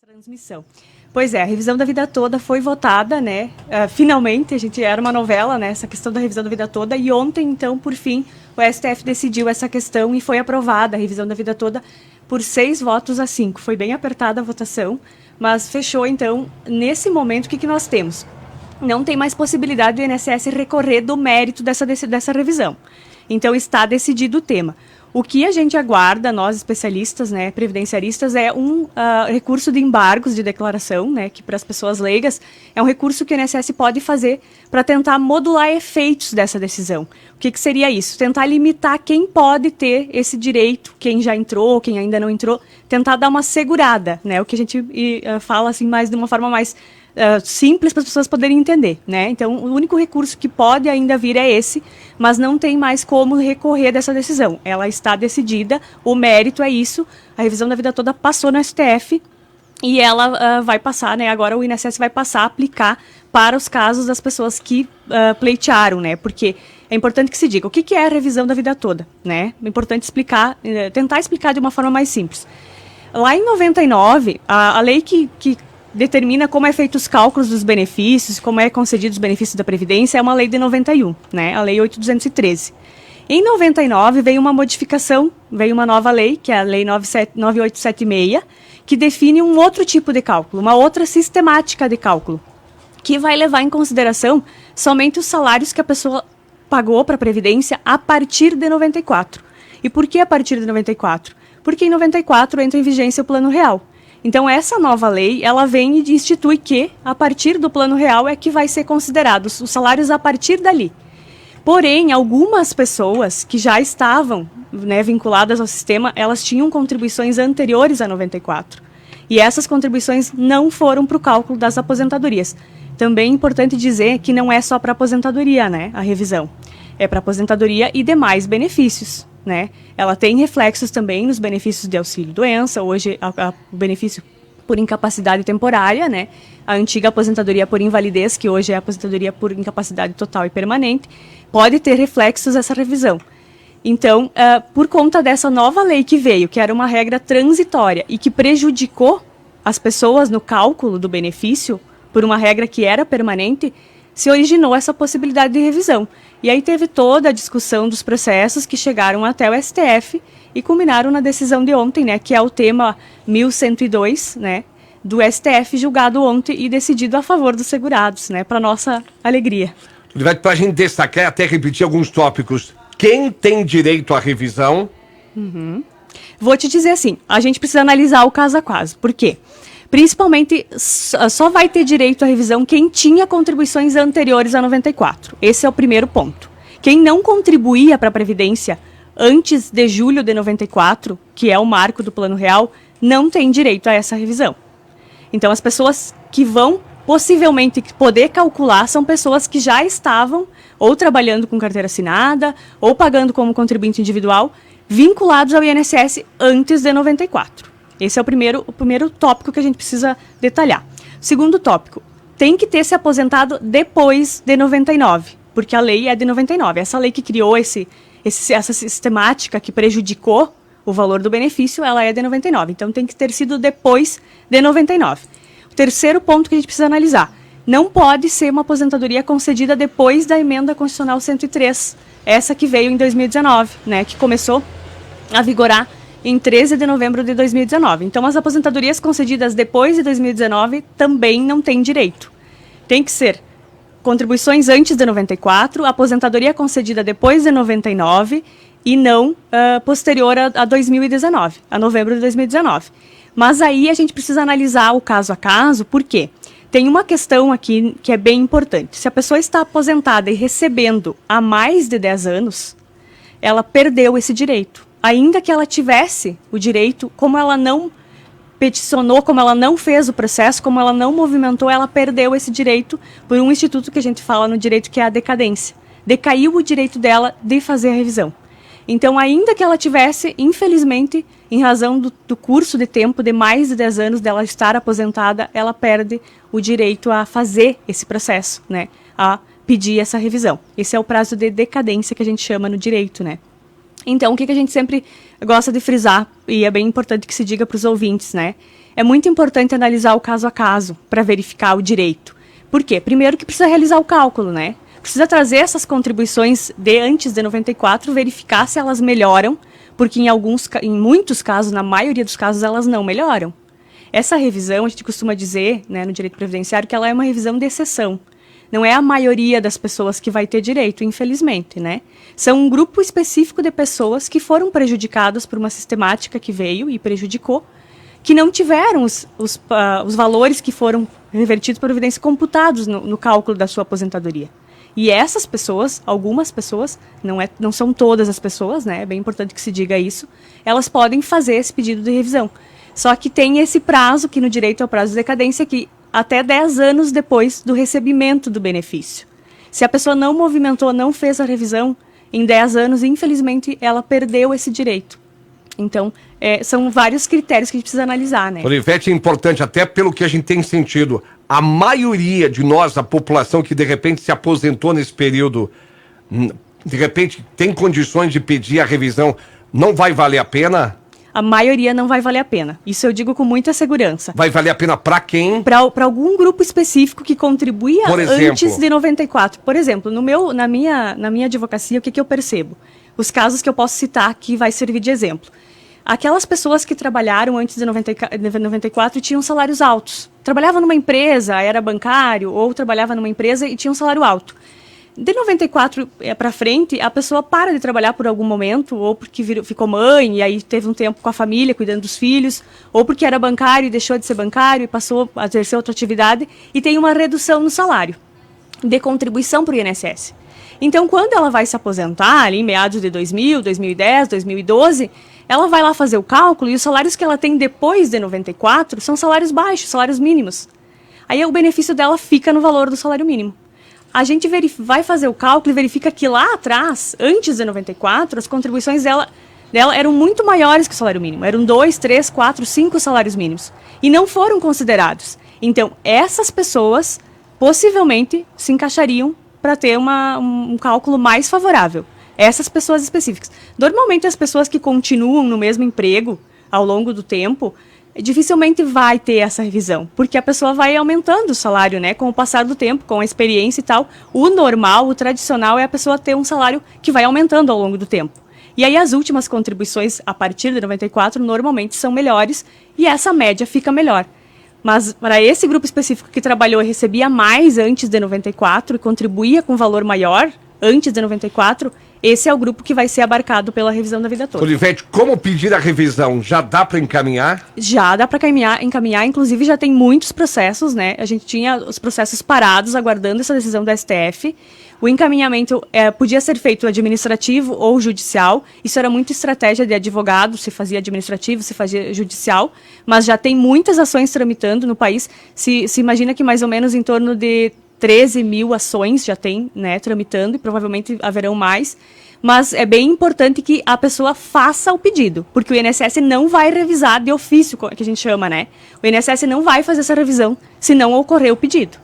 Transmissão. Pois é, a revisão da vida toda foi votada, né? Finalmente, a gente era uma novela, né? Essa questão da revisão da vida toda. E ontem, então, por fim, o STF decidiu essa questão e foi aprovada a revisão da vida toda por 6 votos a 5. Foi bem apertada a votação, mas fechou, então, nesse momento, o que nós temos? Não tem mais possibilidade do INSS recorrer do mérito dessa revisão. Então, está decidido o tema. O que a gente aguarda, nós especialistas, né, previdenciaristas, é um recurso de embargos de declaração, né, que para as pessoas leigas é um recurso que o INSS pode fazer para tentar modular efeitos dessa decisão. O que seria isso? Tentar limitar quem pode ter esse direito, quem já entrou, quem ainda não entrou, tentar dar uma segurada, né, o que a gente fala assim mais de uma forma mais simples para as pessoas poderem entender, né? Então, o único recurso que pode ainda vir é esse, mas não tem mais como recorrer dessa decisão. Ela está decidida, o mérito é isso, a revisão da vida toda passou no STF e ela vai passar, né? Agora o INSS vai passar a aplicar para os casos das pessoas que pleitearam, né? Porque é importante que se diga o que é a revisão da vida toda, né? É importante explicar, tentar explicar de uma forma mais simples. Lá em 99, a lei que determina como é feito os cálculos dos benefícios, como é concedido os benefícios da Previdência, é uma lei de 91, né? A Lei 8.213. Em 99 veio uma modificação, veio uma nova lei, que é a Lei 9876, que define um outro tipo de cálculo, uma outra sistemática de cálculo, que vai levar em consideração somente os salários que a pessoa pagou para a Previdência a partir de 94. E por que a partir de 94? Porque em 94 entra em vigência o Plano Real. Então, essa nova lei, ela vem e institui que, a partir do Plano Real, é que vai ser considerados os salários a partir dali. Porém, algumas pessoas que já estavam, né, vinculadas ao sistema, elas tinham contribuições anteriores a 94. E essas contribuições não foram para o cálculo das aposentadorias. Também é importante dizer que não é só para aposentadoria, né, a revisão. É para aposentadoria e demais benefícios, né? Ela tem reflexos também nos benefícios de auxílio-doença, hoje o benefício por incapacidade temporária, né? A antiga aposentadoria por invalidez, que hoje é a aposentadoria por incapacidade total e permanente, pode ter reflexos essa revisão. Então, por conta dessa nova lei que veio, que era uma regra transitória e que prejudicou as pessoas no cálculo do benefício, por uma regra que era permanente, se originou essa possibilidade de revisão. E aí teve toda a discussão dos processos que chegaram até o STF e culminaram na decisão de ontem, né, que é o tema 1102, né, do STF julgado ontem e decidido a favor dos segurados, né, para nossa alegria. Para a gente destacar e até repetir alguns tópicos, quem tem direito à revisão? Vou te dizer assim, a gente precisa analisar o caso a caso. Por quê? Principalmente, só vai ter direito à revisão quem tinha contribuições anteriores a 94. Esse é o primeiro ponto. Quem não contribuía para a Previdência antes de julho de 94, que é o marco do Plano Real, não tem direito a essa revisão. Então, as pessoas que vão possivelmente poder calcular são pessoas que já estavam ou trabalhando com carteira assinada ou pagando como contribuinte individual, vinculados ao INSS antes de 94. Esse é o primeiro tópico que a gente precisa detalhar. Segundo tópico, tem que ter se aposentado depois de 99, porque a lei é de 99. Essa lei que criou essa sistemática que prejudicou o valor do benefício, ela é de 99. Então, tem que ter sido depois de 99. O terceiro ponto que a gente precisa analisar, não pode ser uma aposentadoria concedida depois da Emenda Constitucional 103, essa que veio em 2019, né, que começou a vigorar em 13 de novembro de 2019. Então, as aposentadorias concedidas depois de 2019 também não têm direito. Tem que ser contribuições antes de 94, aposentadoria concedida depois de 99 e não posterior a 2019, a novembro de 2019. Mas aí a gente precisa analisar o caso a caso, por quê? Tem uma questão aqui que é bem importante. Se a pessoa está aposentada e recebendo há mais de 10 anos, ela perdeu esse direito. Ainda que ela tivesse o direito, como ela não peticionou, como ela não fez o processo, como ela não movimentou, ela perdeu esse direito por um instituto que a gente fala no direito, que é a decadência. Decaiu o direito dela de fazer a revisão. Então, ainda que ela tivesse, infelizmente, em razão do curso de tempo de mais de 10 anos dela estar aposentada, ela perde o direito a fazer esse processo, né? A pedir essa revisão. Esse é o prazo de decadência que a gente chama no direito, né? Então, o que a gente sempre gosta de frisar, e é bem importante que se diga para os ouvintes, né? É muito importante analisar o caso a caso para verificar o direito. Por quê? Primeiro que precisa realizar o cálculo, né? Precisa trazer essas contribuições de antes de 94, verificar se elas melhoram, porque em muitos casos, na maioria dos casos, elas não melhoram. Essa revisão, a gente costuma dizer, né, no direito previdenciário, que ela é uma revisão de exceção. Não é a maioria das pessoas que vai ter direito, infelizmente, né? São um grupo específico de pessoas que foram prejudicadas por uma sistemática que veio e prejudicou, que não tiveram os valores que foram revertidos por Previdência computados no cálculo da sua aposentadoria. E essas pessoas, algumas pessoas, não são todas as pessoas, né? É bem importante que se diga isso, elas podem fazer esse pedido de revisão. Só que tem esse prazo, que no direito é o prazo de decadência, que até 10 anos depois do recebimento do benefício. Se a pessoa não movimentou, não fez a revisão, em 10 anos, infelizmente, ela perdeu esse direito. Então, são vários critérios que a gente precisa analisar, né? Olivete, é importante, até pelo que a gente tem sentido, a maioria de nós, a população que de repente se aposentou nesse período, de repente tem condições de pedir a revisão, não vai valer a pena? A maioria não vai valer a pena. Isso eu digo com muita segurança. Vai valer a pena para quem? Para algum grupo específico que contribuía antes de 94. Por exemplo, na minha advocacia, o que eu percebo? Os casos que eu posso citar aqui vai servir de exemplo. Aquelas pessoas que trabalharam antes de 94 tinham salários altos. Trabalhava numa empresa, era bancário, ou trabalhava numa empresa e tinha um salário alto. De 94 para frente, a pessoa para de trabalhar por algum momento, ou porque ficou mãe e aí teve um tempo com a família, cuidando dos filhos, ou porque era bancário e deixou de ser bancário e passou a exercer outra atividade, e tem uma redução no salário de contribuição para o INSS. Então, quando ela vai se aposentar, ali em meados de 2000, 2010, 2012, ela vai lá fazer o cálculo e os salários que ela tem depois de 94 são salários baixos, salários mínimos. Aí o benefício dela fica no valor do salário mínimo. A gente vai fazer o cálculo e verifica que lá atrás, antes de 94, as contribuições dela eram muito maiores que o salário mínimo. Eram 2, 3, 4, 5 salários mínimos. E não foram considerados. Então, essas pessoas possivelmente se encaixariam para ter um cálculo mais favorável. Essas pessoas específicas. Normalmente, as pessoas que continuam no mesmo emprego ao longo do tempo, dificilmente vai ter essa revisão, porque a pessoa vai aumentando o salário, né, com o passar do tempo, com a experiência e tal. O normal, o tradicional é a pessoa ter um salário que vai aumentando ao longo do tempo. E aí as últimas contribuições, a partir de 94, normalmente são melhores e essa média fica melhor. Mas para esse grupo específico que trabalhou e recebia mais antes de 94 e contribuía com valor maior antes de 94, esse é o grupo que vai ser abarcado pela revisão da vida toda. Olivete, como pedir a revisão? Já dá para encaminhar? Já dá para encaminhar, inclusive já tem muitos processos, né? A gente tinha os processos parados, aguardando essa decisão do STF. O encaminhamento podia ser feito administrativo ou judicial. Isso era muito estratégia de advogado, se fazia administrativo, se fazia judicial, mas já tem muitas ações tramitando no país. Se imagina que mais ou menos em torno de 13 mil ações já tem, né, tramitando, e provavelmente haverão mais. Mas é bem importante que a pessoa faça o pedido, porque o INSS não vai revisar de ofício, que a gente chama, né? O INSS não vai fazer essa revisão se não ocorrer o pedido.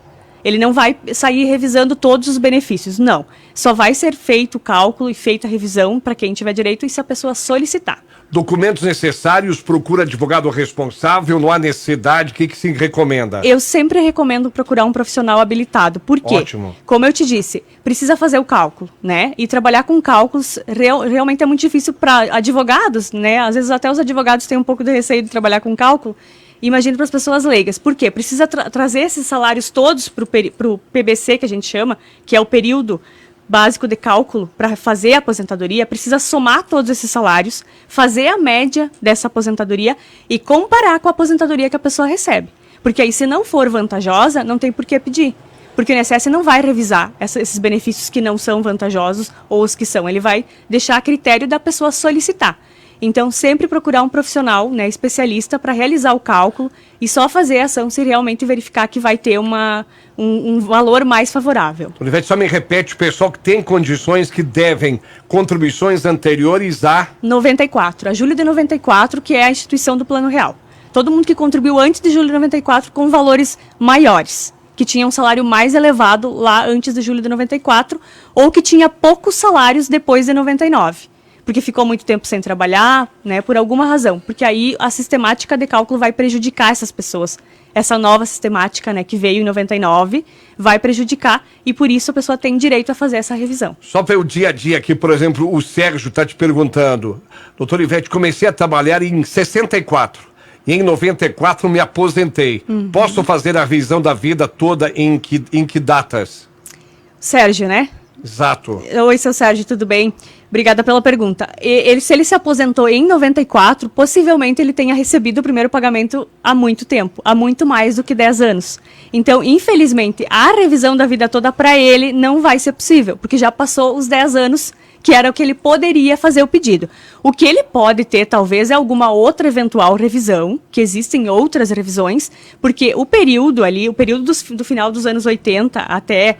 Ele não vai sair revisando todos os benefícios, não. Só vai ser feito o cálculo e feita a revisão para quem tiver direito e se a pessoa solicitar. Documentos necessários, procura advogado responsável, não há necessidade, o que se recomenda? Eu sempre recomendo procurar um profissional habilitado. Por quê? Ótimo. Como eu te disse, precisa fazer o cálculo, né? E trabalhar com cálculos realmente é muito difícil para advogados, né? Às vezes até os advogados têm um pouco de receio de trabalhar com cálculo. Imagina para as pessoas leigas. Por quê? Precisa trazer esses salários todos para o PBC, que a gente chama, que é o período básico de cálculo para fazer a aposentadoria, precisa somar todos esses salários, fazer a média dessa aposentadoria e comparar com a aposentadoria que a pessoa recebe. Porque aí, se não for vantajosa, não tem por que pedir. Porque o INSS não vai revisar esses benefícios que não são vantajosos ou os que são. Ele vai deixar a critério da pessoa solicitar. Então, sempre procurar um profissional, né, especialista, para realizar o cálculo e só fazer a ação se realmente verificar que vai ter um valor mais favorável. Olivete, só me repete, o pessoal que tem condições que devem contribuições anteriores a 94, a julho de 94, que é a instituição do Plano Real. Todo mundo que contribuiu antes de julho de 94 com valores maiores, que tinha um salário mais elevado lá antes de julho de 94, ou que tinha poucos salários depois de 99. porque ficou muito tempo sem trabalhar, né, por alguma razão. Porque aí a sistemática de cálculo vai prejudicar essas pessoas. Essa nova sistemática, né, que veio em 99, vai prejudicar e por isso a pessoa tem direito a fazer essa revisão. Só para o dia a dia aqui, por exemplo, o Sérgio está te perguntando, doutor Ivete, comecei a trabalhar em 64 e em 94 me aposentei. Posso fazer a revisão da vida toda em que datas? Sérgio, né? Exato. Oi, seu Sérgio, tudo bem? Obrigada pela pergunta. Se ele se aposentou em 94, possivelmente ele tenha recebido o primeiro pagamento há muito tempo, há muito mais do que 10 anos. Então, infelizmente, a revisão da vida toda para ele não vai ser possível, porque já passou os 10 anos que era o que ele poderia fazer o pedido. O que ele pode ter, talvez, é alguma outra eventual revisão, que existem outras revisões, porque o período ali, o período do final dos anos 80 até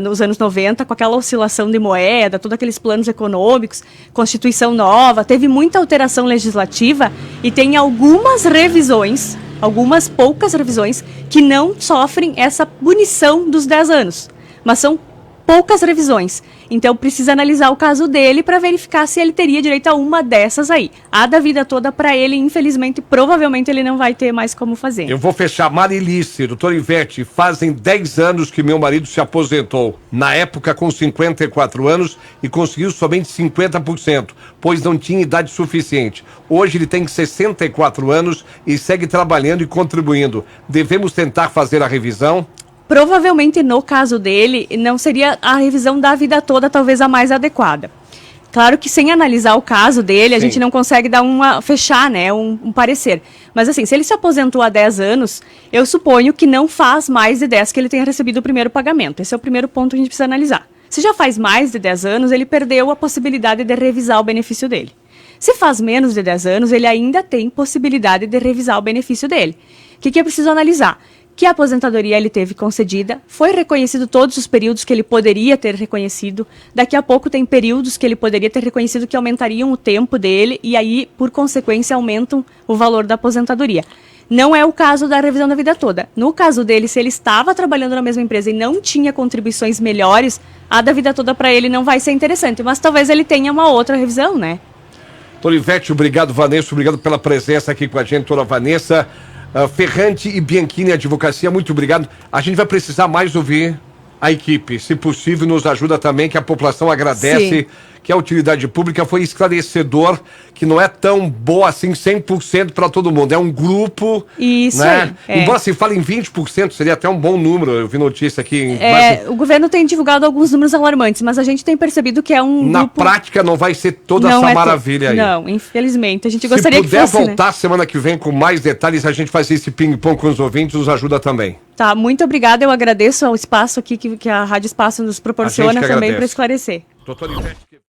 nos anos 90, com aquela oscilação de moeda, todos aqueles planos econômicos, Constituição nova, teve muita alteração legislativa e tem algumas revisões, algumas poucas revisões, que não sofrem essa punição dos 10 anos, mas são poucas revisões. Então precisa analisar o caso dele para verificar se ele teria direito a uma dessas aí. A da vida toda para ele, infelizmente, provavelmente ele não vai ter mais como fazer. Eu vou fechar. Marilice, doutor Ivete, fazem 10 anos que meu marido se aposentou. Na época com 54 anos e conseguiu somente 50%, pois não tinha idade suficiente. Hoje ele tem 64 anos e segue trabalhando e contribuindo. Devemos tentar fazer a revisão? Provavelmente, no caso dele, não seria a revisão da vida toda talvez a mais adequada. Claro que sem analisar o caso dele, a gente não consegue dar fechar, né, um parecer. Mas assim, se ele se aposentou há 10 anos, eu suponho que não faz mais de 10 que ele tenha recebido o primeiro pagamento. Esse é o primeiro ponto que a gente precisa analisar. Se já faz mais de 10 anos, ele perdeu a possibilidade de revisar o benefício dele. Se faz menos de 10 anos, ele ainda tem possibilidade de revisar o benefício dele. O que é preciso analisar? Que a aposentadoria ele teve concedida, foi reconhecido todos os períodos que ele poderia ter reconhecido, daqui a pouco tem períodos que ele poderia ter reconhecido que aumentariam o tempo dele e aí, por consequência, aumentam o valor da aposentadoria. Não é o caso da revisão da vida toda. No caso dele, se ele estava trabalhando na mesma empresa e não tinha contribuições melhores, a da vida toda para ele não vai ser interessante, mas talvez ele tenha uma outra revisão, né? Doutor Ivete, obrigado, Vanessa, obrigado pela presença aqui com a gente, doutora Vanessa. Ferrante e Bianchini Advocacia, muito obrigado. A gente vai precisar mais ouvir a equipe. Se possível, nos ajuda também, que a população agradece. Sim. Que a utilidade pública foi esclarecedor, que não é tão boa assim 100% para todo mundo. É um grupo, isso, né? Aí, Embora se fale em 20%, seria até um bom número. Eu vi notícia aqui. Mas... O governo tem divulgado alguns números alarmantes, mas a gente tem percebido que é um Na grupo... prática não vai ser toda essa maravilha aí. Não, infelizmente. A gente gostaria que fosse, Se puder voltar semana que vem com mais detalhes, a gente fazer esse ping-pong com os ouvintes, nos ajuda também. Tá, muito obrigada. Eu agradeço ao espaço aqui que a Rádio Espaço nos proporciona também para esclarecer. Doutor Ivete...